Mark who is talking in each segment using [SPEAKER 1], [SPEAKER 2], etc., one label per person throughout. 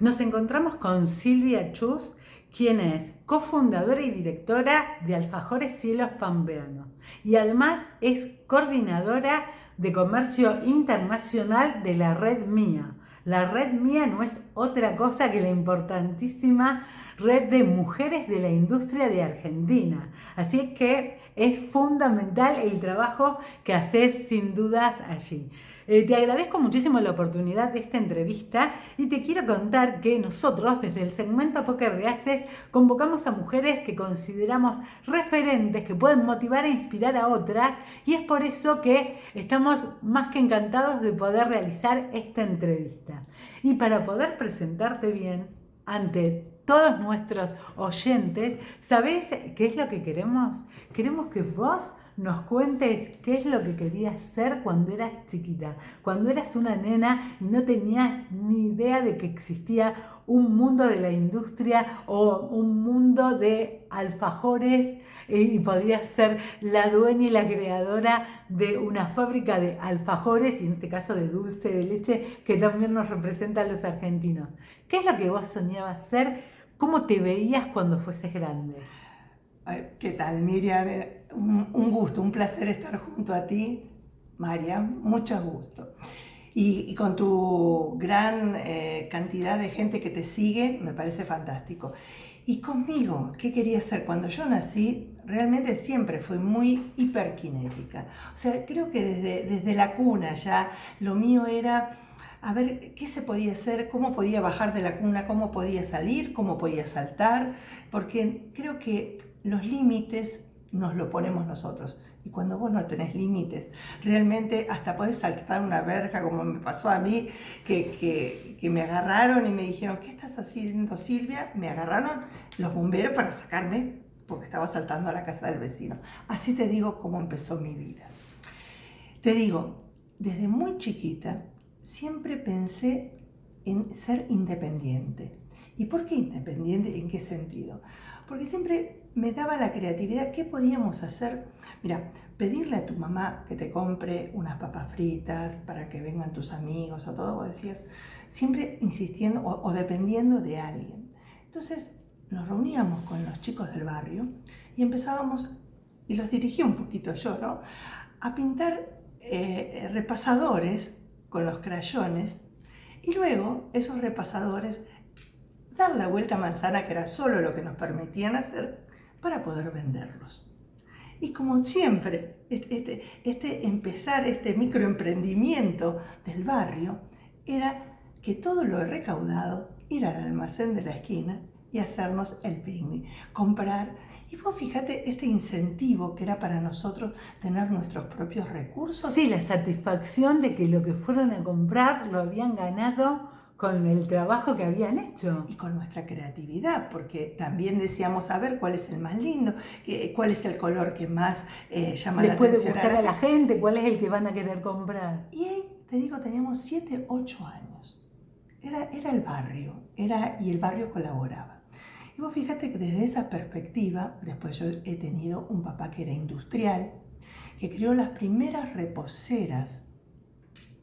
[SPEAKER 1] Nos encontramos con Silvia Chus, quien es cofundadora y directora de Alfajores Cielos Pampeanos y además es coordinadora de comercio internacional de la Red Mía. La Red Mía no es otra cosa que la importantísima red de mujeres de la industria de Argentina. Así que es fundamental el trabajo que haces sin dudas allí. Te agradezco muchísimo la oportunidad de esta entrevista y te quiero contar que nosotros desde el segmento Póker de Haces convocamos a mujeres que consideramos referentes, que pueden motivar e inspirar a otras, y es por eso que estamos más que encantados de poder realizar esta entrevista. Y para poder presentarte bien ante todos nuestros oyentes, ¿sabés qué es lo que queremos? Queremos que vos nos cuentes qué es lo que querías ser cuando eras chiquita, cuando eras una nena y no tenías ni idea de que existía un mundo de la industria o un mundo de alfajores y podías ser la dueña y la creadora de una fábrica de alfajores y en este caso de dulce de leche que también nos representa a los argentinos. ¿Qué es lo que vos soñabas ser? ¿Cómo te veías cuando fueses grande?
[SPEAKER 2] ¿Qué tal, Miriam? Un gusto, un placer estar junto a ti, Mariam, mucho gusto. Y con tu gran cantidad de gente que te sigue, me parece fantástico. Y conmigo, ¿qué quería ser? Cuando yo nací, realmente siempre fui muy hiperkinética. O sea, creo que desde la cuna ya lo mío era a ver qué se podía hacer, cómo podía bajar de la cuna, cómo podía salir, cómo podía saltar, porque creo que los límites nos lo ponemos nosotros. Y cuando vos no tenés límites, realmente hasta podés saltar una verja, como me pasó a mí, que me agarraron y me dijeron, ¿qué estás haciendo, Silvia? Me agarraron los bomberos para sacarme porque estaba saltando a la casa del vecino. Así te digo cómo empezó mi vida. Te digo, desde muy chiquita siempre pensé en ser independiente. ¿Y por qué independiente? ¿En qué sentido? Porque siempre me daba la creatividad. ¿Qué podíamos hacer? Mira, pedirle a tu mamá que te compre unas papas fritas para que vengan tus amigos o todo, vos decías, siempre insistiendo o dependiendo de alguien. Entonces nos reuníamos con los chicos del barrio y empezábamos, y los dirigí un poquito yo, ¿no?, a pintar repasadores con los crayones y luego esos repasadores dar la vuelta a manzana, que era solo lo que nos permitían hacer, para poder venderlos. Y como siempre, empezar este microemprendimiento del barrio era que todo lo recaudado ir al almacén de la esquina y hacernos el picnic, comprar. Y vos fíjate este incentivo que era para nosotros tener nuestros propios recursos.
[SPEAKER 1] Sí, la satisfacción de que lo que fueron a comprar lo habían ganado con el trabajo que habían hecho.
[SPEAKER 2] Y con nuestra creatividad, porque también decíamos, a ver cuál es el más lindo, cuál es el color que más llama la atención.
[SPEAKER 1] Les puede gustar a la gente, cuál es el que van a querer comprar.
[SPEAKER 2] Y ahí, te digo, teníamos 7, 8 años. Era el barrio, y el barrio colaboraba. Y vos fíjate que desde esa perspectiva, después yo he tenido un papá que era industrial, que creó las primeras reposeras,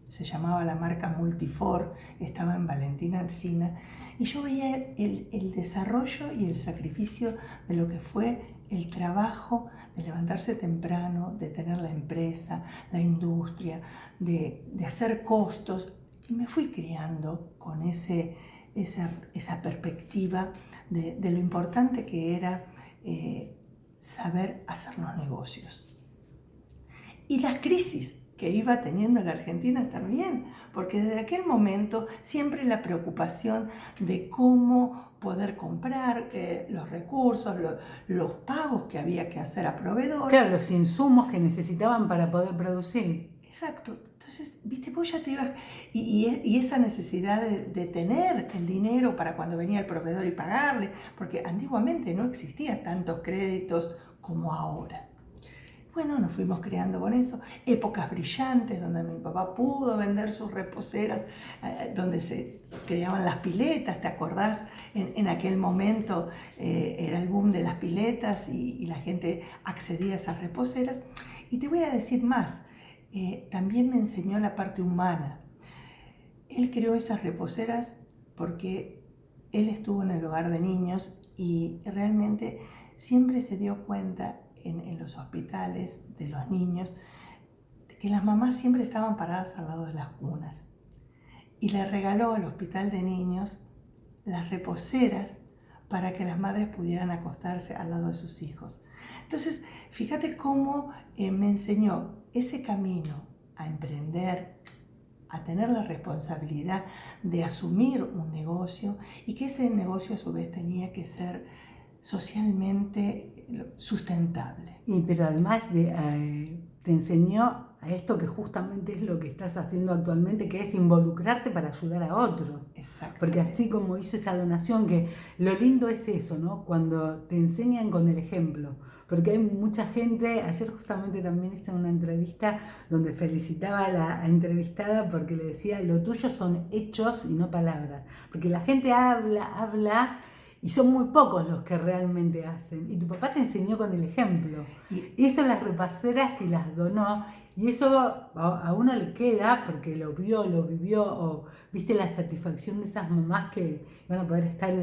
[SPEAKER 2] se llamaba la marca Multifor, estaba en Valentina Alsina, y yo veía el desarrollo y el sacrificio de lo que fue el trabajo de levantarse temprano, de tener la empresa, la industria, de hacer costos, y me fui criando con esa perspectiva de lo importante que era saber hacer los negocios. Y las crisis que iba teniendo la Argentina también, porque desde aquel momento siempre la preocupación de cómo poder comprar los recursos, los pagos que había que hacer a proveedores.
[SPEAKER 1] Claro, los insumos que necesitaban para poder producir.
[SPEAKER 2] Exacto. Entonces, viste, vos ya te ibas, y esa necesidad de tener el dinero para cuando venía el proveedor y pagarle, porque antiguamente no existían tantos créditos como ahora. Bueno, nos fuimos creando con eso, épocas brillantes donde mi papá pudo vender sus reposeras, donde se creaban las piletas, ¿te acordás? En aquel momento era el boom de las piletas y la gente accedía a esas reposeras. Y te voy a decir más, también me enseñó la parte humana. Él creó esas reposeras porque él estuvo en el hogar de niños y realmente siempre se dio cuenta en los hospitales de los niños de que las mamás siempre estaban paradas al lado de las cunas. Y le regaló al hospital de niños las reposeras para que las madres pudieran acostarse al lado de sus hijos. Entonces, fíjate cómo me enseñó ese camino a emprender, a tener la responsabilidad de asumir un negocio y que ese negocio a su vez tenía que ser socialmente sustentable.
[SPEAKER 1] Pero además te enseñó a esto que justamente es lo que estás haciendo actualmente, que es involucrarte para ayudar a otros.
[SPEAKER 2] Exacto.
[SPEAKER 1] Porque así como hizo esa donación, que lo lindo es eso, ¿no? Cuando te enseñan con el ejemplo. Porque hay mucha gente, ayer justamente también hice una entrevista donde felicitaba a la entrevistada porque le decía, lo tuyo son hechos y no palabras. Porque la gente habla y son muy pocos los que realmente hacen. Y tu papá te enseñó con el ejemplo. Hizo las reposeras y las donó. Y eso a uno le queda porque lo vio, lo vivió, o viste la satisfacción de esas mamás que van a poder estar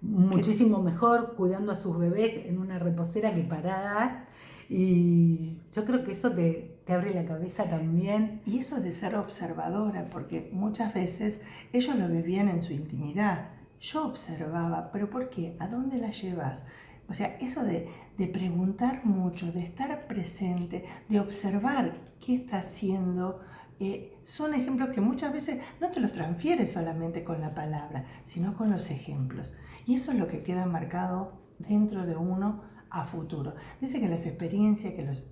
[SPEAKER 1] muchísimo mejor cuidando a sus bebés en una reposera que paradas. Y yo creo que eso te abre la cabeza también.
[SPEAKER 2] Y eso de ser observadora, porque muchas veces ellos lo vivían en su intimidad. Yo observaba, pero ¿por qué? ¿A dónde la llevas? O sea, eso de preguntar mucho, de estar presente, de observar qué está haciendo, son ejemplos que muchas veces no te los transfieres solamente con la palabra, sino con los ejemplos. Y eso es lo que queda marcado dentro de uno a futuro. Dice que las experiencias que los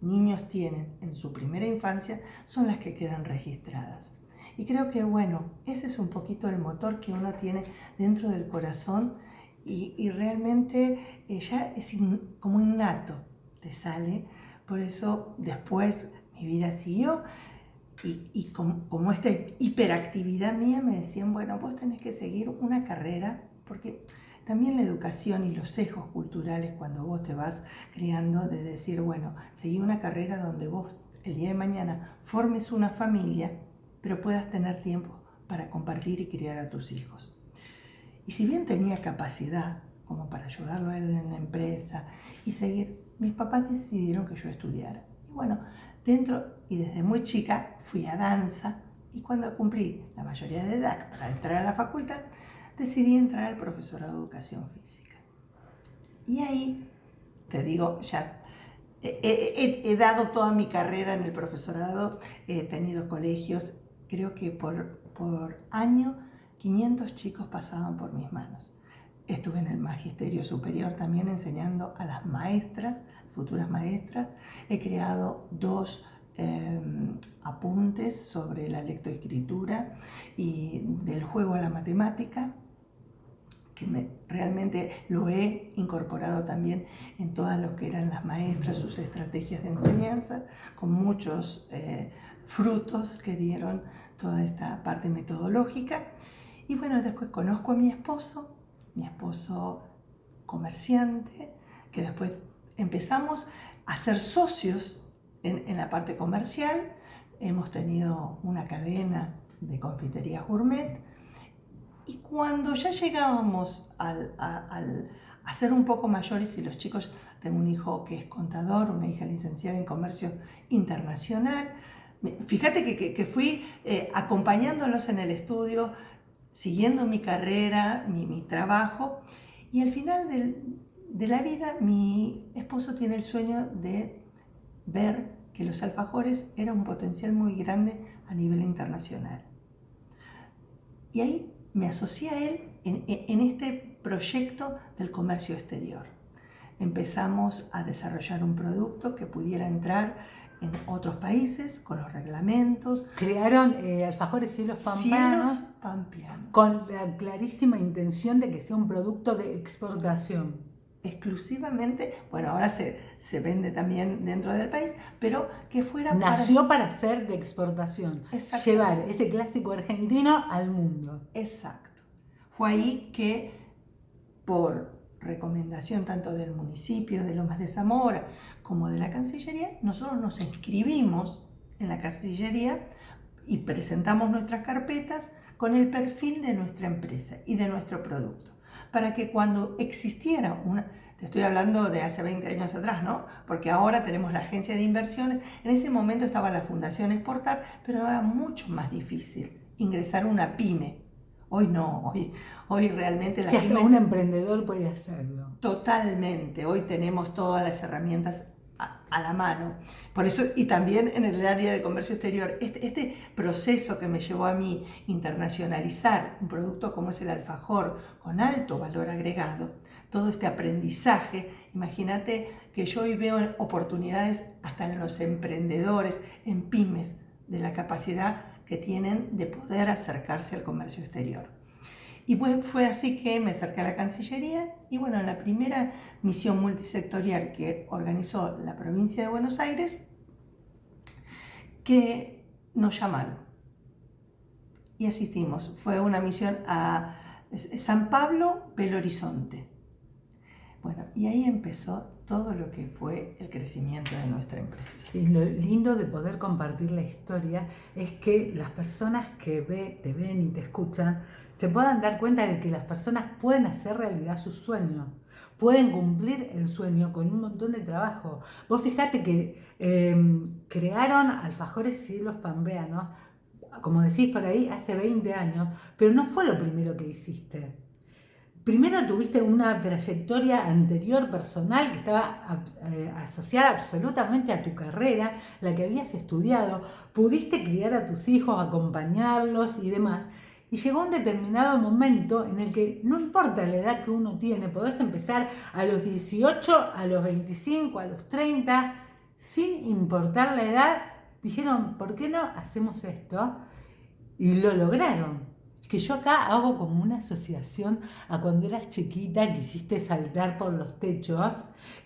[SPEAKER 2] niños tienen en su primera infancia son las que quedan registradas. Y creo que, bueno, ese es un poquito el motor que uno tiene dentro del corazón y realmente ya es como innato, te sale. Por eso después mi vida siguió y como esta hiperactividad mía me decían, bueno, vos tenés que seguir una carrera, porque también la educación y los sesgos culturales cuando vos te vas criando de decir, bueno, seguí una carrera donde vos el día de mañana formes una familia, pero puedas tener tiempo para compartir y criar a tus hijos. Y si bien tenía capacidad como para ayudarlo a él en la empresa y seguir, mis papás decidieron que yo estudiara. Y bueno, dentro y desde muy chica fui a danza y cuando cumplí la mayoría de edad para entrar a la facultad, decidí entrar al profesorado de educación física. Y ahí, te digo, ya he dado toda mi carrera en el profesorado, he tenido colegios, creo que por año 500 chicos pasaban por mis manos. Estuve en el magisterio superior también enseñando a las maestras, futuras maestras. He creado 2 apuntes sobre la lectoescritura y del juego a la matemática, que realmente lo he incorporado también en todas lo que eran las maestras, sus estrategias de enseñanza, con muchos frutos que dieron toda esta parte metodológica. Y bueno, después conozco a mi esposo comerciante, que después empezamos a ser socios en la parte comercial. Hemos tenido una cadena de confiterías gourmet. Y cuando ya llegábamos a ser un poco mayores y los chicos, tengo un hijo que es contador, una hija licenciada en comercio internacional, fíjate que fui acompañándolos en el estudio, siguiendo mi carrera, mi trabajo, y al final de la vida mi esposo tiene el sueño de ver que los alfajores eran un potencial muy grande a nivel internacional. Y ahí me asocié a él en este proyecto del comercio exterior. Empezamos a desarrollar un producto que pudiera entrar en otros países con los reglamentos.
[SPEAKER 1] Crearon alfajores Cielos Pampeanos con la clarísima intención de que sea un producto de exportación.
[SPEAKER 2] Exclusivamente, bueno, ahora se vende también dentro del país, pero que fuera
[SPEAKER 1] Nació para ser de exportación, llevar ese clásico argentino al mundo.
[SPEAKER 2] Exacto. Fue ahí que, por recomendación tanto del municipio de Lomas de Zamora como de la Cancillería, nosotros nos inscribimos en la Cancillería y presentamos nuestras carpetas con el perfil de nuestra empresa y de nuestro producto, para que cuando existiera una, te estoy hablando de hace 20 años atrás, ¿no? Porque ahora tenemos la agencia de inversiones, en ese momento estaba la Fundación Exportar, pero era mucho más difícil ingresar a una pyme. Hoy no, hoy realmente la
[SPEAKER 1] pyme... Sí, hasta un emprendedor puede hacerlo.
[SPEAKER 2] Totalmente, hoy tenemos todas las herramientas a la mano. Por eso, y también en el área de comercio exterior, este proceso que me llevó a mí internacionalizar un producto como es el alfajor con alto valor agregado, todo este aprendizaje, imagínate que yo hoy veo oportunidades hasta en los emprendedores, en pymes, de la capacidad que tienen de poder acercarse al comercio exterior. Y pues fue así que me acerqué a la Cancillería y bueno, en la primera misión multisectorial que organizó la provincia de Buenos Aires, que nos llamaron y asistimos. Fue una misión a San Pablo, Belo Horizonte. Bueno, y ahí empezó todo lo que fue el crecimiento de nuestra empresa.
[SPEAKER 1] Sí, lo lindo de poder compartir la historia es que las personas que te ven y te escuchan se puedan dar cuenta de que las personas pueden hacer realidad sus sueños, pueden cumplir el sueño con un montón de trabajo. Vos fijate que crearon alfajores cielos pampeanos, como decís por ahí, hace 20 años, pero no fue lo primero que hiciste. Primero tuviste una trayectoria anterior personal que estaba asociada absolutamente a tu carrera, la que habías estudiado, pudiste criar a tus hijos, acompañarlos y demás. Y llegó un determinado momento en el que no importa la edad que uno tiene, podés empezar a los 18, a los 25, a los 30, sin importar la edad, dijeron, ¿por qué no hacemos esto? Y lo lograron. Que yo acá hago como una asociación a cuando eras chiquita, quisiste saltar por los techos,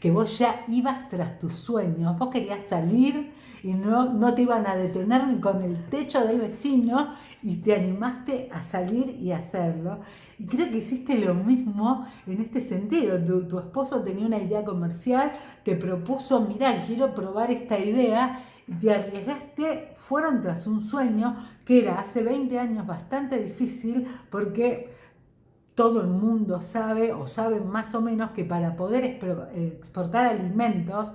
[SPEAKER 1] que vos ya ibas tras tus sueños, vos querías salir y no te iban a detener ni con el techo del vecino y te animaste a salir y hacerlo. Y creo que hiciste lo mismo en este sentido. Tu esposo tenía una idea comercial, te propuso, mirá, quiero probar esta idea, y te arriesgaste, fueron tras un sueño que era hace 20 años bastante difícil porque todo el mundo sabe o sabe más o menos que para poder exportar alimentos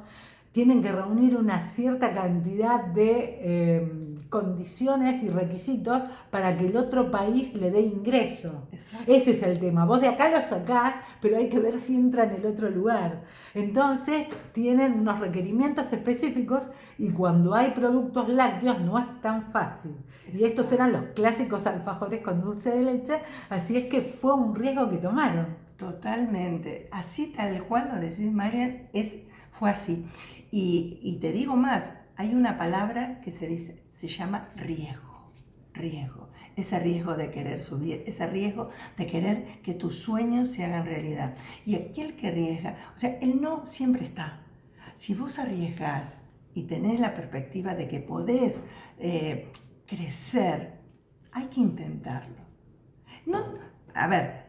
[SPEAKER 1] tienen que reunir una cierta cantidad de condiciones y requisitos para que el otro país le dé ingreso. Exacto. Ese es el tema. Vos de acá lo sacás, pero hay que ver si entra en el otro lugar. Entonces tienen unos requerimientos específicos y cuando hay productos lácteos no es tan fácil. Exacto. Y estos eran los clásicos alfajores con dulce de leche, así es que fue un riesgo que tomaron.
[SPEAKER 2] Totalmente. Así tal cual lo decís, Marian, fue así. Y te digo más, hay una palabra que se llama riesgo. Riesgo. Ese riesgo de querer subir, ese riesgo de querer que tus sueños se hagan realidad. Y aquel que arriesga, o sea, el no siempre está. Si vos arriesgás y tenés la perspectiva de que podés crecer, hay que intentarlo. No, a ver,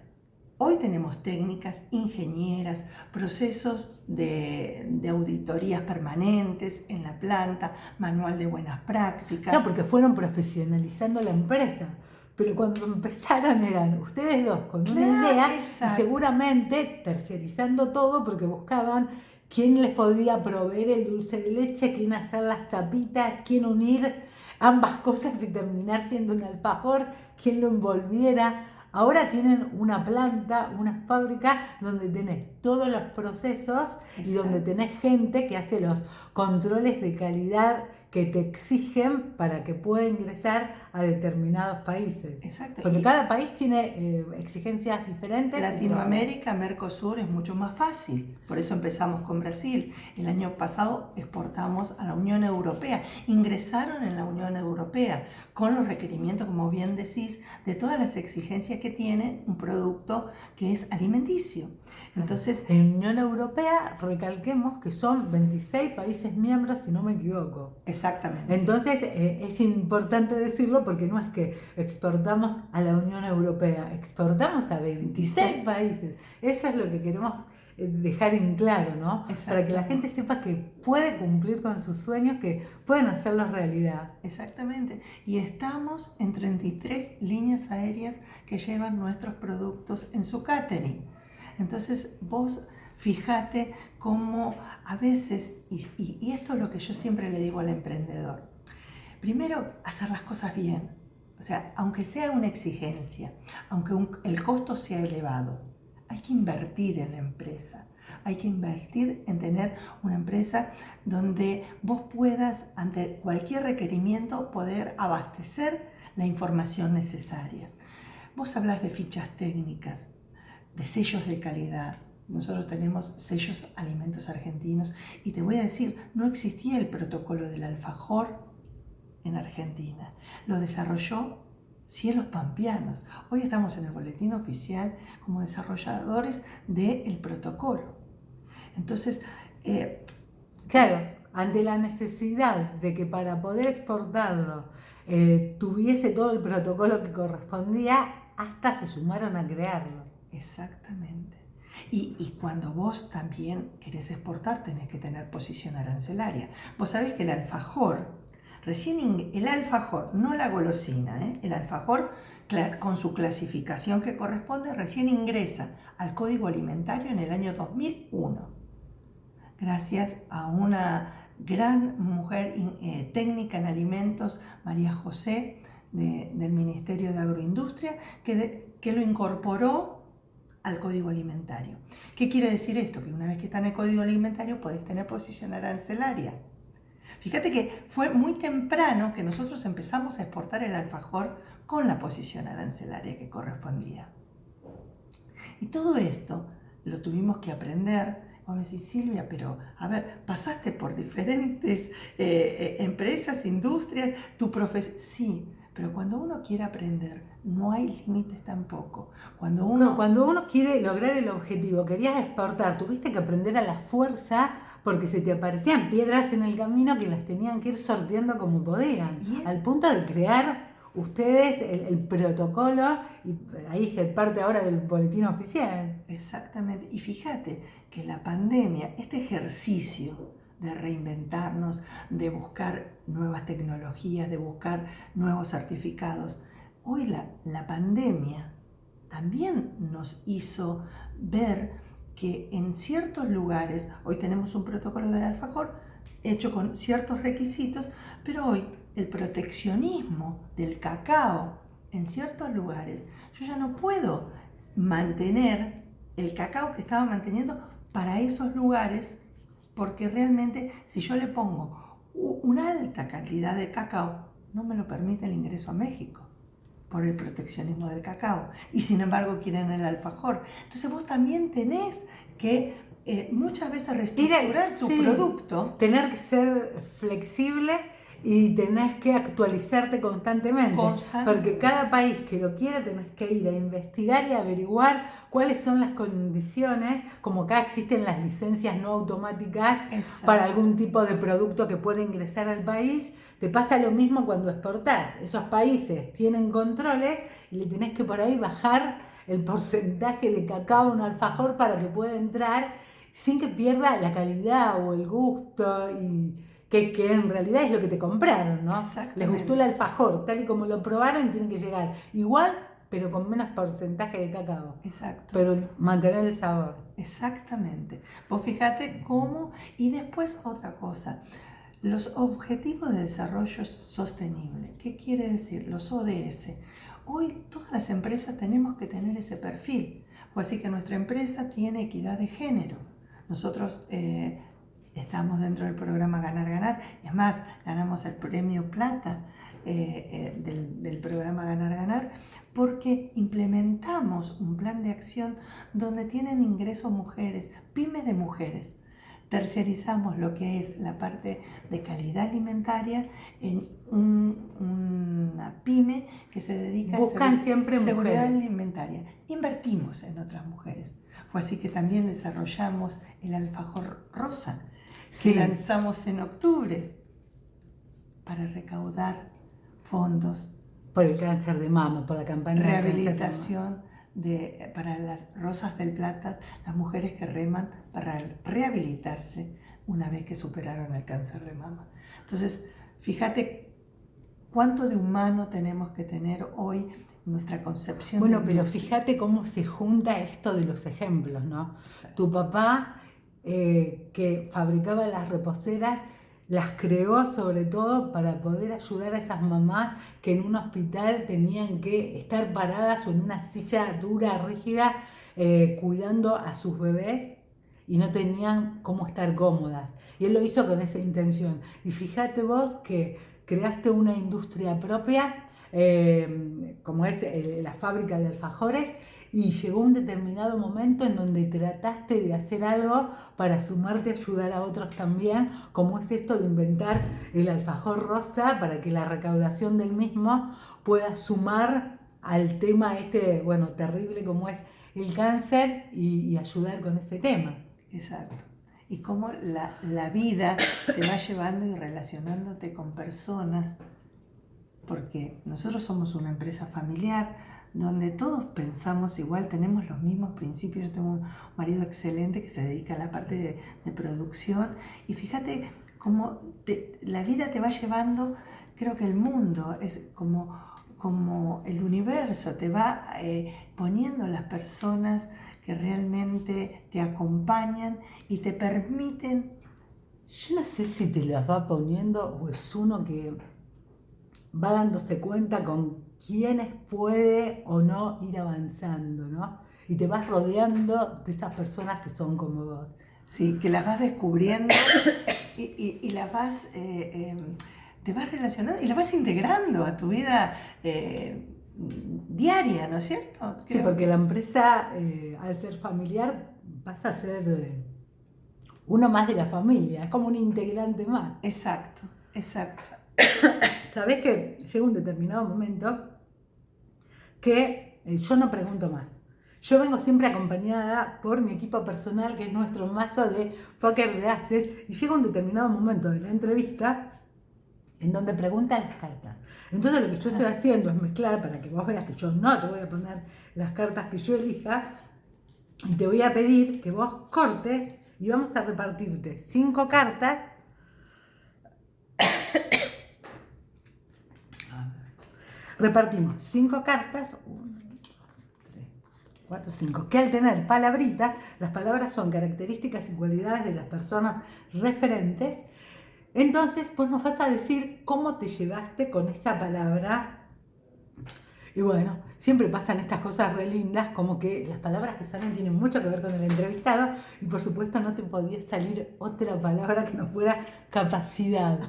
[SPEAKER 2] hoy tenemos técnicas, ingenieras, procesos de auditorías permanentes en la planta, manual de buenas prácticas.
[SPEAKER 1] Claro, porque fueron profesionalizando la empresa. Pero cuando empezaron eran ustedes dos con una idea y seguramente tercerizando todo porque buscaban quién les podía proveer el dulce de leche, quién hacer las tapitas, quién unir ambas cosas y terminar siendo un alfajor, quién lo envolviera. Ahora tienen una planta, una fábrica donde tenés todos los procesos. Exacto. Y donde tenés gente que hace los controles de calidad que te exigen para que pueda ingresar a determinados países.
[SPEAKER 2] Exacto.
[SPEAKER 1] Porque cada país tiene exigencias diferentes.
[SPEAKER 2] Latinoamérica, Mercosur es mucho más fácil. Por eso empezamos con Brasil. El año pasado exportamos a la Unión Europea. Ingresaron en la Unión Europea con los requerimientos, como bien decís, de todas las exigencias que tiene un producto que es alimenticio. Entonces,
[SPEAKER 1] en la Unión Europea, recalquemos que son 26 países miembros, si no me equivoco.
[SPEAKER 2] Exactamente.
[SPEAKER 1] Entonces, es importante decirlo porque no es que exportamos a la Unión Europea, exportamos a 26 países. Eso es lo que queremos dejar en claro, ¿no? Para que la gente sepa que puede cumplir con sus sueños, que pueden hacerlos realidad.
[SPEAKER 2] Exactamente. Y estamos en 33 líneas aéreas que llevan nuestros productos en su catering. Entonces vos fíjate cómo a veces, y esto es lo que yo siempre le digo al emprendedor, primero hacer las cosas bien. O sea, aunque sea una exigencia, aunque el costo sea elevado, hay que invertir en la empresa. Hay que invertir en tener una empresa donde vos puedas, ante cualquier requerimiento, poder abastecer la información necesaria. Vos hablas de fichas técnicas, de sellos de calidad. Nosotros tenemos sellos Alimentos Argentinos y te voy a decir, no existía el protocolo del alfajor en Argentina. Lo desarrolló Cielos Pampeanos. Hoy estamos en el boletín oficial como desarrolladores del protocolo. Entonces,
[SPEAKER 1] claro, ante la necesidad de que para poder exportarlo tuviese todo el protocolo que correspondía, hasta se sumaron a crearlo.
[SPEAKER 2] Exactamente. Y cuando vos también querés exportar, tenés que tener posición arancelaria. Vos sabés que el alfajor, el alfajor, no la golosina, el alfajor con su clasificación que corresponde, recién ingresa al Código Alimentario en el año 2001. Gracias a una gran mujer técnica en alimentos, María José, del Ministerio de Agroindustria, que lo incorporó al Código Alimentario. ¿Qué quiere decir esto? Que una vez que está en el Código Alimentario podés tener posición arancelaria. Fíjate que fue muy temprano que nosotros empezamos a exportar el alfajor con la posición arancelaria que correspondía. Y todo esto lo tuvimos que aprender. Vos me decís, Silvia, pero a ver, pasaste por diferentes empresas, industrias, tu profesión. Sí, pero cuando uno quiere aprender, no hay límites tampoco. Cuando uno
[SPEAKER 1] quiere lograr el objetivo, querías exportar, tuviste que aprender a la fuerza porque se te aparecían piedras en el camino que las tenían que ir sorteando como podían, al punto de crear ustedes el protocolo, y ahí se parte ahora del boletín oficial.
[SPEAKER 2] Exactamente, y fíjate que la pandemia, este ejercicio de reinventarnos, de buscar nuevas tecnologías, de buscar nuevos certificados, hoy la pandemia también nos hizo ver que en ciertos lugares, hoy tenemos un protocolo del alfajor hecho con ciertos requisitos, pero hoy el proteccionismo del cacao en ciertos lugares, yo ya no puedo mantener el cacao que estaba manteniendo para esos lugares, porque realmente si yo le pongo una alta cantidad de cacao, no me lo permite el ingreso a México por el proteccionismo del cacao, y sin embargo quieren el alfajor. Entonces vos también tenés que muchas veces reestructurar tu producto.
[SPEAKER 1] Tener que ser flexible y tenés que actualizarte constantemente. Porque cada país que lo quiera tenés que ir a investigar y averiguar cuáles son las condiciones, como acá existen las licencias no automáticas. Exacto. Para algún tipo de producto que puede ingresar al país. Te pasa lo mismo cuando exportás. Esos países tienen controles y le tenés que por ahí bajar el porcentaje de cacao en un alfajor para que pueda entrar sin que pierda la calidad o el gusto, y que en realidad es lo que te compraron, ¿no? Les gustó el alfajor, tal y como lo probaron, y tienen que llegar igual, pero con menos porcentaje de cacao.
[SPEAKER 2] Exacto.
[SPEAKER 1] Pero mantener el sabor.
[SPEAKER 2] Exactamente. Vos fíjate cómo, y después otra cosa, los Objetivos de Desarrollo Sostenible. ¿Qué quiere decir? Los ODS. Hoy todas las empresas tenemos que tener ese perfil, así que nuestra empresa tiene equidad de género. Nosotros estamos dentro del programa Ganar Ganar, y es más, ganamos el premio Plata del programa Ganar Ganar, porque implementamos un plan de acción donde tienen ingresos mujeres, pymes de mujeres. Terciarizamos lo que es la parte de calidad alimentaria en una pyme que se dedica
[SPEAKER 1] a
[SPEAKER 2] seguridad alimentaria. Invertimos en otras mujeres. Fue así que también desarrollamos el alfajor rosa, que lanzamos en octubre para recaudar fondos
[SPEAKER 1] por el cáncer de mama, por la campaña
[SPEAKER 2] rehabilitación para las Rosas del Plata, las mujeres que reman para rehabilitarse una vez que superaron el cáncer de mama. Entonces, fíjate cuánto de humano tenemos que tener hoy en nuestra concepción.
[SPEAKER 1] Bueno, pero fíjate cómo se junta esto de los ejemplos, ¿no? Exacto. Tu papá, que fabricaba las reposeras, las creó sobre todo para poder ayudar a esas mamás que en un hospital tenían que estar paradas o en una silla dura, rígida, cuidando a sus bebés y no tenían cómo estar cómodas. Y él lo hizo con esa intención. Y fíjate vos que creaste una industria propia, como es la fábrica de alfajores, y llegó un determinado momento en donde trataste de hacer algo para sumarte a ayudar a otros también, como es esto de inventar el alfajor rosa para que la recaudación del mismo pueda sumar al tema bueno, terrible como es el cáncer y ayudar con este tema.
[SPEAKER 2] Exacto. Y cómo la vida te va llevando y relacionándote con personas, porque nosotros somos una empresa familiar donde todos pensamos igual, tenemos los mismos principios. Yo tengo un marido excelente que se dedica a la parte de producción, y fíjate cómo la vida te va llevando. Creo que el mundo es como el universo, te va poniendo las personas que realmente te acompañan y te permiten.
[SPEAKER 1] Yo no sé si te las va poniendo o es uno que va dándose cuenta con quiénes puede o no ir avanzando, ¿no? Y te vas rodeando de esas personas que son como vos.
[SPEAKER 2] Sí, que las vas descubriendo y las vas, te vas relacionando y las vas integrando a tu vida diaria, ¿no es cierto?
[SPEAKER 1] Sí, porque la empresa, al ser familiar, pasa a ser uno más de la familia, es como un integrante más.
[SPEAKER 2] Exacto, exacto.
[SPEAKER 1] Sabés que llega un determinado momento que yo no pregunto más. Yo vengo siempre acompañada por mi equipo personal, que es nuestro mazo de póker de ases, y llega un determinado momento de la entrevista en donde preguntan las cartas. Entonces lo que yo estoy haciendo es mezclar para que vos veas que yo no te voy a poner las cartas que yo elija, y te voy a pedir que vos cortes y vamos a repartirte 5 cartas. Repartimos 5 cartas, 1, 3, 4, 5, que al tener palabritas, las palabras son características y cualidades de las personas referentes. Entonces vos nos vas a decir cómo te llevaste con esa palabra. Y bueno, siempre pasan estas cosas re lindas, como que las palabras que salen tienen mucho que ver con el entrevistado, y por supuesto no te podía salir otra palabra que no fuera capacidad.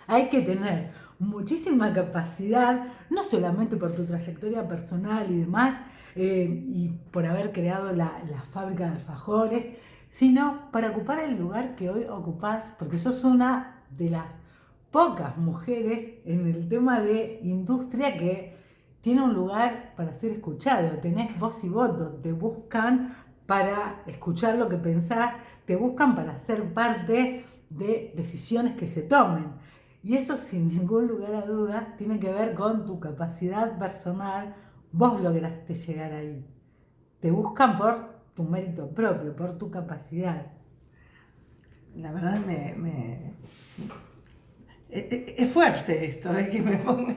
[SPEAKER 1] Hay que tener muchísima capacidad, no solamente por tu trayectoria personal y demás, y por haber creado la fábrica de alfajores, sino para ocupar el lugar que hoy ocupás, porque sos una de las pocas mujeres en el tema de industria que tiene un lugar para ser escuchado. Tenés voz y voto, te buscan para escuchar lo que pensás, te buscan para ser parte de decisiones que se tomen. Y eso, sin ningún lugar a dudas, tiene que ver con tu capacidad personal. Vos lograste llegar ahí. Te buscan por tu mérito propio, por tu capacidad.
[SPEAKER 2] La verdad es fuerte esto, que me ponga.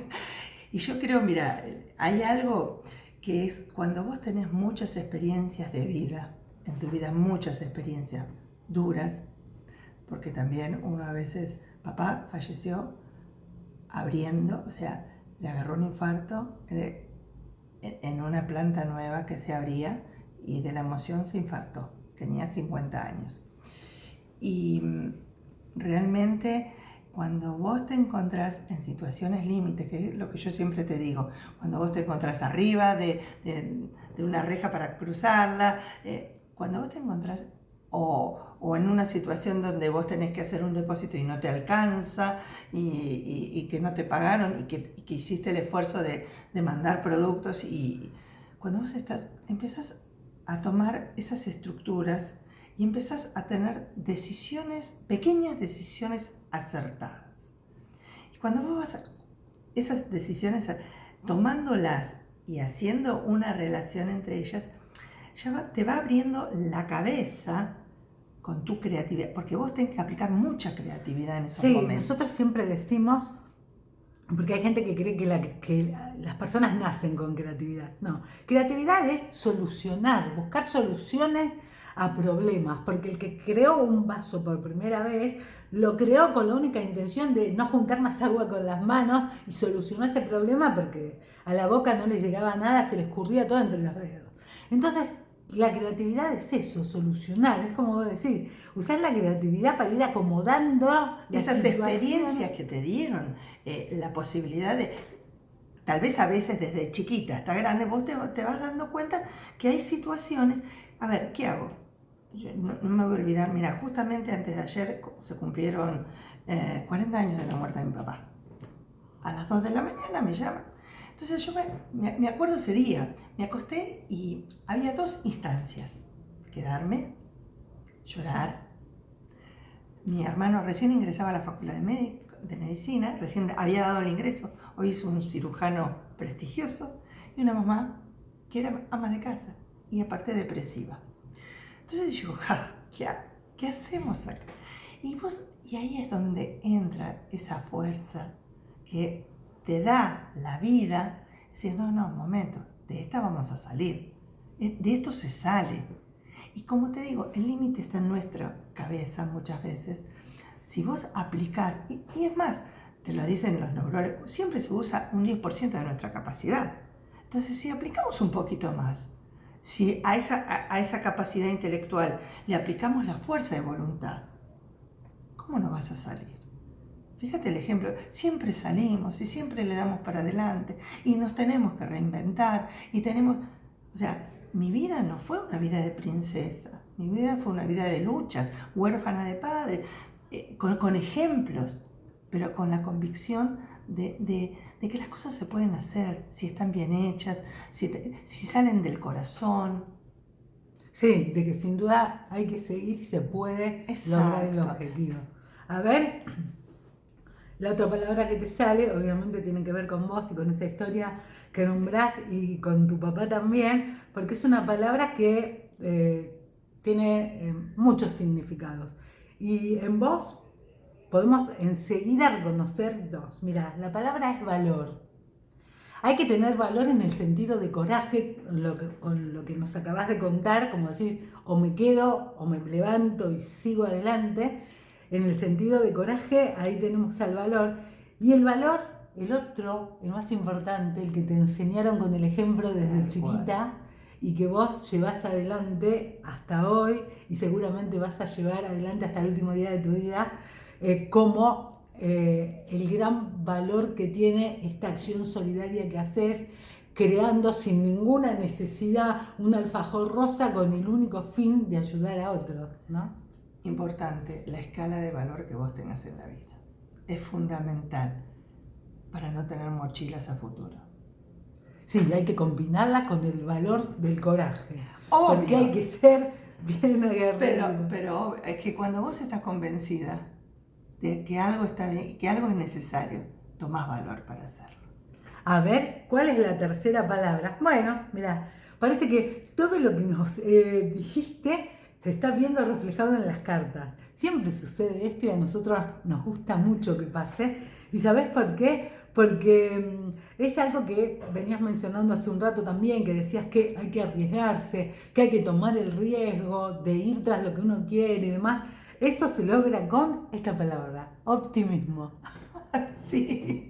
[SPEAKER 2] Y yo creo, mira, hay algo que es cuando vos tenés muchas experiencias de vida, en tu vida muchas experiencias duras, porque también uno a veces, papá falleció abriendo, o sea, le agarró un infarto en una planta nueva que se abría, y de la emoción se infartó, tenía 50 años. Y realmente cuando vos te encontrás en situaciones límites, que es lo que yo siempre te digo, cuando vos te encontrás arriba de una reja para cruzarla, cuando vos te encontrás o en una situación donde vos tenés que hacer un depósito y no te alcanza, y que no te pagaron, y que hiciste el esfuerzo de mandar productos, y cuando vos empiezas a tomar esas estructuras y empezás a tener decisiones, pequeñas decisiones acertadas. Y cuando vos vas esas decisiones tomándolas y haciendo una relación entre ellas, te va abriendo la cabeza con tu creatividad, porque vos tenés que aplicar mucha creatividad en esos momentos.
[SPEAKER 1] Nosotros siempre decimos, porque hay gente que cree que las personas nacen con creatividad. No, creatividad es solucionar, buscar soluciones a problemas, porque el que creó un vaso por primera vez, lo creó con la única intención de no juntar más agua con las manos y solucionó ese problema porque a la boca no le llegaba nada, se le escurría todo entre los dedos. Entonces, la creatividad es eso, solucionar, es como vos decís, usar la creatividad para ir acomodando
[SPEAKER 2] esas experiencias que te dieron, la posibilidad de, tal vez a veces desde chiquita hasta grande, vos te vas dando cuenta que hay situaciones. A ver, ¿qué hago? Yo no me voy a olvidar, mira, justamente antes de ayer se cumplieron 40 años de la muerte de mi papá. A las 2 de la mañana me llaman. Entonces yo me acuerdo ese día, me acosté y había 2 instancias. Quedarme, llorar. Mi hermano recién ingresaba a la facultad de medicina, recién había dado el ingreso, hoy es un cirujano prestigioso, y una mamá que era ama de casa y aparte depresiva. Entonces yo, ¿qué hacemos acá? Y ahí es donde entra esa fuerza que te da la vida, decir, no, un momento, de esta vamos a salir, de esto se sale. Y como te digo, el límite está en nuestra cabeza muchas veces. Si vos aplicás, y es más, te lo dicen los neurólogos, siempre se usa un 10% de nuestra capacidad. Entonces, si aplicamos un poquito más, si a esa capacidad intelectual le aplicamos la fuerza de voluntad, ¿cómo no vas a salir? Fíjate el ejemplo, siempre salimos y siempre le damos para adelante y nos tenemos que reinventar o sea, mi vida no fue una vida de princesa, mi vida fue una vida de luchas, huérfana de padre, con ejemplos, pero con la convicción de que las cosas se pueden hacer si están bien hechas, si salen del corazón.
[SPEAKER 1] Sí, de que sin duda hay que seguir y se puede lograr el objetivo. A ver, la otra palabra que te sale, obviamente tiene que ver con vos y con esa historia que nombrás y con tu papá también, porque es una palabra que tiene muchos significados. Y en vos podemos enseguida reconocer 2. Mira, la palabra es valor. Hay que tener valor en el sentido de coraje, con lo que nos acabás de contar, como decís, o me quedo, o me levanto y sigo adelante. En el sentido de coraje, ahí tenemos al valor. Y el valor, el otro, el más importante, el que te enseñaron con el ejemplo desde chiquita y que vos llevás adelante hasta hoy y seguramente vas a llevar adelante hasta el último día de tu vida, como el gran valor que tiene esta acción solidaria que haces, creando sin ninguna necesidad un alfajor rosa con el único fin de ayudar a otros, ¿no?
[SPEAKER 2] Importante, la escala de valor que vos tengas en la vida. Es fundamental para no tener mochilas a futuro.
[SPEAKER 1] Sí, hay que combinarla con el valor del coraje.
[SPEAKER 2] Obvio.
[SPEAKER 1] Porque hay que ser bien aguerrido.
[SPEAKER 2] Pero es que cuando vos estás convencida de que algo está bien, que algo es necesario, tomás valor para hacerlo.
[SPEAKER 1] A ver, ¿cuál es la tercera palabra? Bueno, mira, parece que todo lo que nos dijiste se está viendo reflejado en las cartas. Siempre sucede esto y a nosotros nos gusta mucho que pase. ¿Y sabés por qué? Porque es algo que venías mencionando hace un rato también, que decías que hay que arriesgarse, que hay que tomar el riesgo de ir tras lo que uno quiere y demás. Esto se logra con esta palabra, optimismo.
[SPEAKER 2] Sí.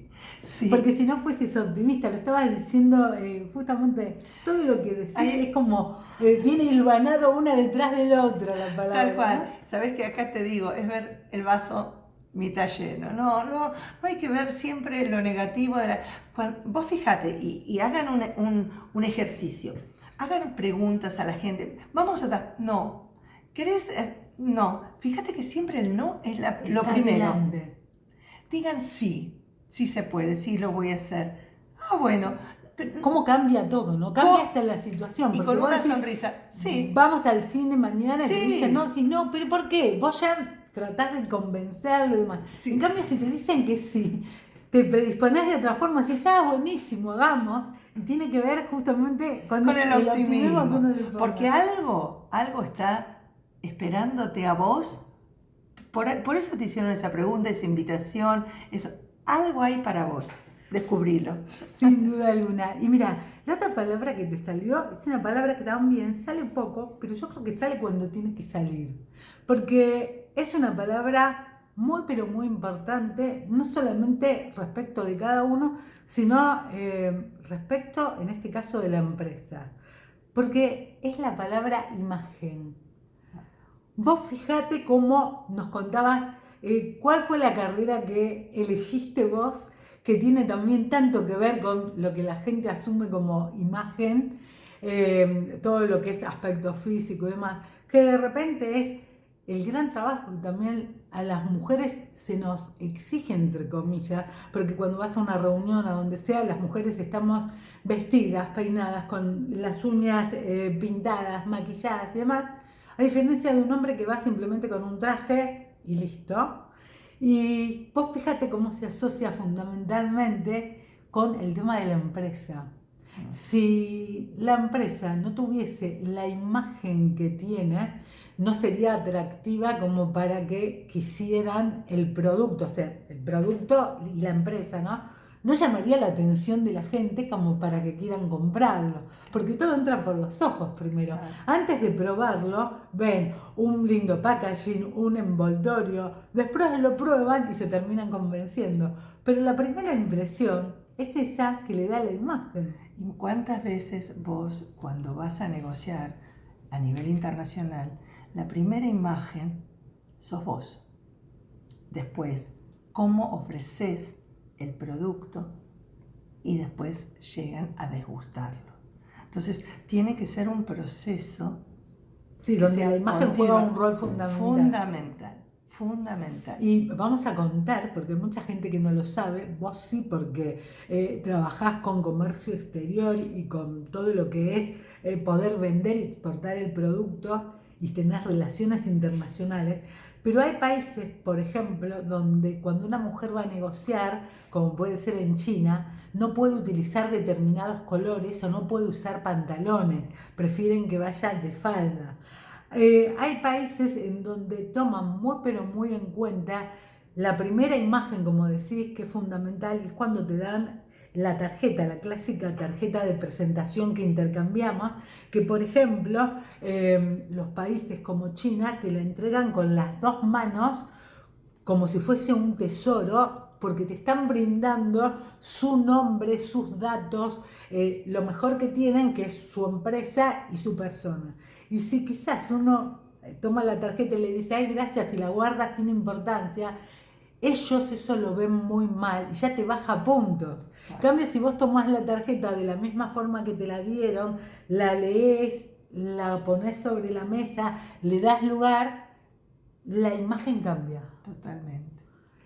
[SPEAKER 1] Porque si no fueses optimista, lo estabas diciendo justamente, todo lo que decís es como viene hilvanado una detrás de la otra la palabra.
[SPEAKER 2] Tal cual.
[SPEAKER 1] ¿No?
[SPEAKER 2] Sabés que acá te digo, es ver el vaso mitad lleno. No hay que ver siempre lo negativo. Vos fíjate y hagan un ejercicio. Hagan preguntas a la gente. Vamos a dar, no. ¿Querés? No. Fíjate que siempre el no es lo primero.
[SPEAKER 1] Adelante.
[SPEAKER 2] Digan sí se puede, sí lo voy a hacer. Ah, bueno.
[SPEAKER 1] ¿Cómo cambia todo, no? Cambia hasta la situación.
[SPEAKER 2] Y con una sonrisa, sí.
[SPEAKER 1] Vamos al cine mañana y
[SPEAKER 2] Sí.
[SPEAKER 1] te dicen, no, pero ¿por qué? Vos ya tratás de convencerlo y demás.
[SPEAKER 2] Sí.
[SPEAKER 1] En cambio, si te dicen que sí, te predisponés de otra forma, si está buenísimo, hagamos, y tiene que ver justamente con
[SPEAKER 2] el optimismo,
[SPEAKER 1] que uno le ponga.
[SPEAKER 2] porque algo está esperándote a vos, por eso te hicieron esa pregunta, esa invitación, eso, algo hay para vos, descubrilo.
[SPEAKER 1] Sin duda alguna. Y mira, la otra palabra que te salió es una palabra que también sale poco, pero yo creo que sale cuando tiene que salir, porque es una palabra muy pero muy importante, no solamente respecto de cada uno, sino respecto, en este caso, de la empresa, porque es la palabra imagen. Vos fijate cómo nos contabas cuál fue la carrera que elegiste vos, que tiene también tanto que ver con lo que la gente asume como imagen, todo lo que es aspecto físico y demás, que de repente es el gran trabajo que también a las mujeres se nos exige, entre comillas, porque cuando vas a una reunión, a donde sea, las mujeres estamos vestidas, peinadas, con las uñas pintadas, maquilladas y demás, a diferencia de un hombre que va simplemente con un traje y listo. Y vos fíjate cómo se asocia fundamentalmente con el tema de la empresa. Si la empresa no tuviese la imagen que tiene, no sería atractiva como para que quisieran el producto, o sea, el producto y la empresa, ¿no? No llamaría la atención de la gente como para que quieran comprarlo, porque todo entra por los ojos primero.
[SPEAKER 2] Exacto.
[SPEAKER 1] Antes de probarlo, ven un lindo packaging, un envoltorio, después lo prueban y se terminan convenciendo. Pero la primera impresión es esa que le da la imagen.
[SPEAKER 2] ¿Y cuántas veces vos, cuando vas a negociar a nivel internacional, la primera imagen sos vos? Después, cómo ofreces el producto y después llegan a desgustarlo. Entonces, tiene que ser un proceso.
[SPEAKER 1] Sí, donde la imagen juega un rol
[SPEAKER 2] fundamental.
[SPEAKER 1] Y vamos a contar, porque hay mucha gente que no lo sabe, vos sí, porque trabajás con comercio exterior y con todo lo que es poder vender y exportar el producto y tener relaciones internacionales. Pero hay países, por ejemplo, donde cuando una mujer va a negociar, como puede ser en China, no puede utilizar determinados colores o no puede usar pantalones, prefieren que vaya de falda. Hay países en donde toman muy pero muy en cuenta la primera imagen, como decís, que es fundamental, y es cuando te dan la tarjeta, la clásica tarjeta de presentación que intercambiamos, que por ejemplo los países como China te la entregan con las dos manos como si fuese un tesoro, porque te están brindando su nombre, sus datos, lo mejor que tienen, que es su empresa y su persona. Y si quizás uno toma la tarjeta y le dice, ay, gracias, y la guarda sin importancia, ellos eso lo ven muy mal y ya te baja puntos. En cambio, si vos tomás la tarjeta de la misma forma que te la dieron, la lees, la pones sobre la mesa, le das lugar, la imagen cambia.
[SPEAKER 2] Totalmente.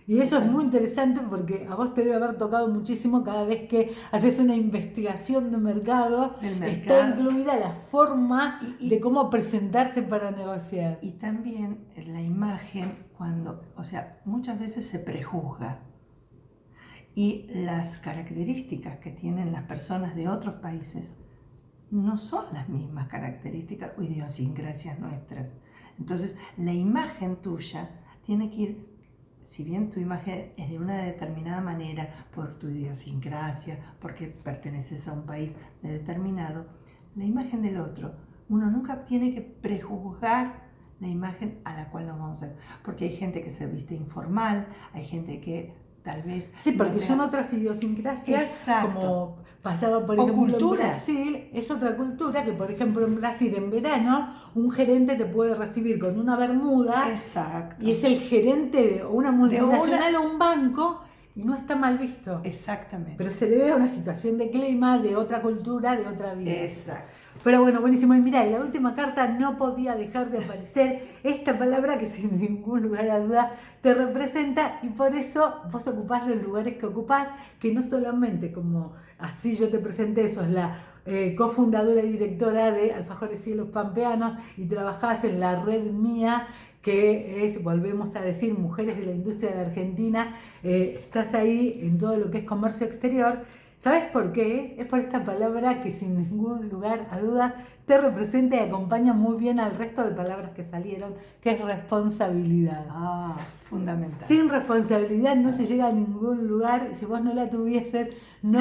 [SPEAKER 1] Y eso es muy interesante porque a vos te debe haber tocado muchísimo cada vez que haces una investigación de mercado, está incluida la forma de cómo presentarse para negociar.
[SPEAKER 2] Y también la imagen muchas veces se prejuzga. Y las características que tienen las personas de otros países no son las mismas características o idiosincrasias nuestras. Entonces, la imagen tuya tiene que ir, si bien tu imagen es de una determinada manera por tu idiosincrasia, porque perteneces a un país determinado, la imagen del otro, uno nunca tiene que prejuzgar la imagen a la cual nos vamos a ver. Porque hay gente que se viste informal, hay gente que tal vez...
[SPEAKER 1] Sí, porque son otras idiosincrasias.
[SPEAKER 2] Exacto.
[SPEAKER 1] Como pasaba, por ejemplo, en Brasil, es otra cultura que, por ejemplo, en Brasil, en verano, un gerente te puede recibir con una bermuda.
[SPEAKER 2] Exacto.
[SPEAKER 1] Y es el gerente de una multinacional o un banco y no está mal visto.
[SPEAKER 2] Exactamente.
[SPEAKER 1] Pero se debe a una situación de clima, de otra cultura, de otra vida.
[SPEAKER 2] Exacto.
[SPEAKER 1] Pero bueno, buenísimo. Y mirá, en la última carta no podía dejar de aparecer esta palabra que sin ningún lugar a duda te representa, y por eso vos ocupás los lugares que ocupás, que no solamente como así yo te presenté, sos la cofundadora y directora de Alfajores Cielos Pampeanos y trabajás en la red mía, que es, volvemos a decir, mujeres de la industria de Argentina, estás ahí en todo lo que es comercio exterior. ¿Sabes por qué? Es por esta palabra que sin ningún lugar a duda te representa y acompaña muy bien al resto de palabras que salieron, que es responsabilidad.
[SPEAKER 2] Ah, fundamental.
[SPEAKER 1] Sin responsabilidad no se llega a ningún lugar. Si vos no la tuvieses, no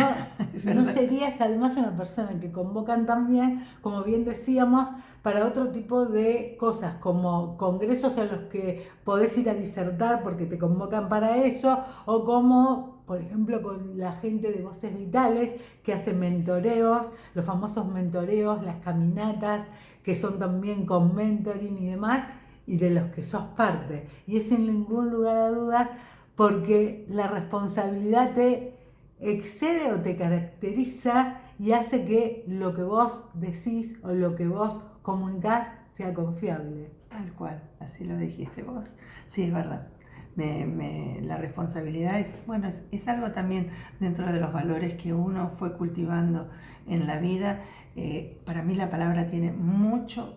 [SPEAKER 1] serías además una persona que convocan también, como bien decíamos, para otro tipo de cosas, como congresos a los que podés ir a disertar porque te convocan para eso, o como, por ejemplo, con la gente de Voces Vitales que hace mentoreos, los famosos mentoreos, las caminatas, que son también con mentoring y demás, y de los que sos parte. Y es sin ningún lugar a dudas porque la responsabilidad te excede o te caracteriza y hace que lo que vos decís o lo que vos comunicás sea confiable.
[SPEAKER 2] Tal cual, así lo dijiste vos. Sí, es verdad. La responsabilidad es algo también dentro de los valores que uno fue cultivando en la vida. Para mí la palabra tiene mucho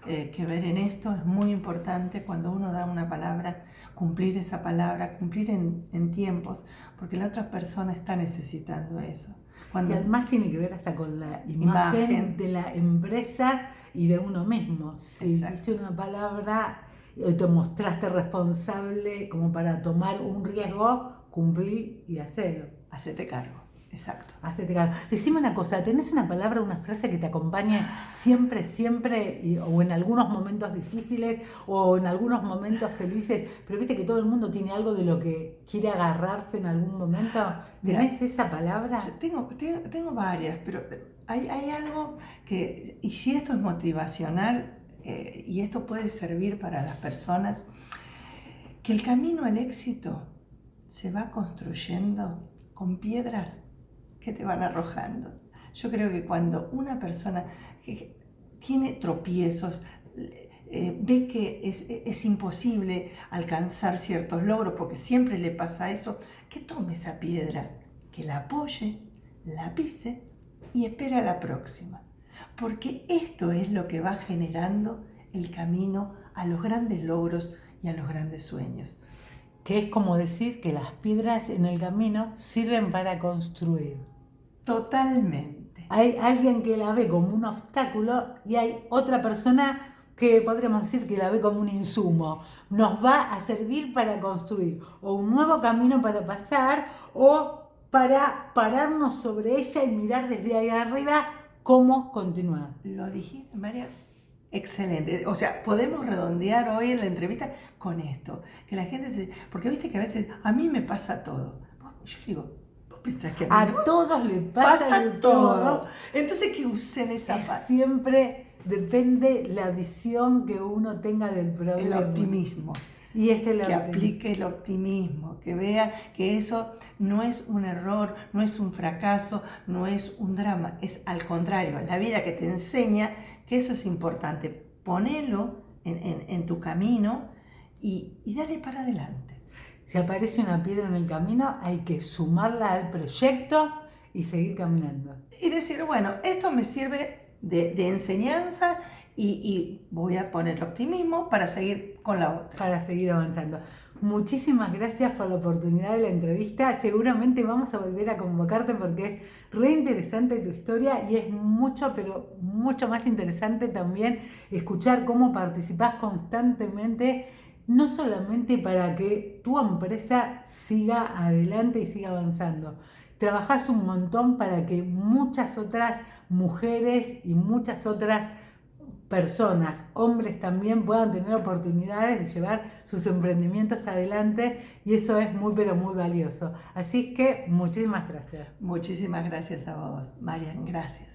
[SPEAKER 2] que ver en esto. Es muy importante cuando uno da una palabra, cumplir esa palabra, cumplir en tiempos, porque la otra persona está necesitando eso.
[SPEAKER 1] Y además tiene que ver hasta con la imagen de la empresa y de uno mismo. Si diste una palabra y te mostraste responsable como para tomar un riesgo, cumplí y hacerlo.
[SPEAKER 2] Hacete cargo. Exacto.
[SPEAKER 1] Hacete cargo. Decime una cosa, ¿tenés una palabra, una frase que te acompañe siempre, o en algunos momentos difíciles, o en algunos momentos felices? Pero viste que todo el mundo tiene algo de lo que quiere agarrarse en algún momento. ¿Tenés esa palabra?
[SPEAKER 2] Tengo varias, pero hay algo que, y si esto es motivacional, y esto puede servir para las personas, que el camino al éxito se va construyendo con piedras que te van arrojando. Yo creo que cuando una persona tiene tropiezos, ve que es imposible alcanzar ciertos logros, porque siempre le pasa eso, que tome esa piedra, que la apoye, la pise y espera la próxima. Porque esto es lo que va generando el camino a los grandes logros y a los grandes sueños.
[SPEAKER 1] Que es como decir que las piedras en el camino sirven para construir.
[SPEAKER 2] Totalmente.
[SPEAKER 1] Hay alguien que la ve como un obstáculo y hay otra persona que podríamos decir que la ve como un insumo. Nos va a servir para construir o un nuevo camino para pasar o para pararnos sobre ella y mirar desde ahí arriba cómo continuar.
[SPEAKER 2] Lo dijiste, María. Excelente. O sea, podemos redondear hoy en la entrevista con esto. Que la gente porque viste que a veces a mí me pasa todo. Yo digo, ¿vos pensás que
[SPEAKER 1] a todos les pasa todo?
[SPEAKER 2] Entonces que usen esa parte.
[SPEAKER 1] Siempre depende la visión que uno tenga del problema.
[SPEAKER 2] El optimismo.
[SPEAKER 1] Y es el
[SPEAKER 2] que aplique el optimismo, que vea que eso no es un error, no es un fracaso, no es un drama, es al contrario, la vida que te enseña que eso es importante. Ponelo en tu camino y dale para adelante.
[SPEAKER 1] Si aparece una piedra en el camino, hay que sumarla al proyecto y seguir caminando.
[SPEAKER 2] Y decir, bueno, esto me sirve de enseñanza y voy a poner optimismo para seguir con la otra.
[SPEAKER 1] Para seguir avanzando. Muchísimas gracias por la oportunidad de la entrevista. Seguramente vamos a volver a convocarte porque es re interesante tu historia y es mucho, pero mucho más interesante también escuchar cómo participás constantemente, no solamente para que tu empresa siga adelante y siga avanzando. Trabajás un montón para que muchas otras mujeres y muchas otras personas, hombres también, puedan tener oportunidades de llevar sus emprendimientos adelante y eso es muy pero muy valioso. Así que muchísimas gracias.
[SPEAKER 2] Muchísimas gracias a vos, Marian, gracias.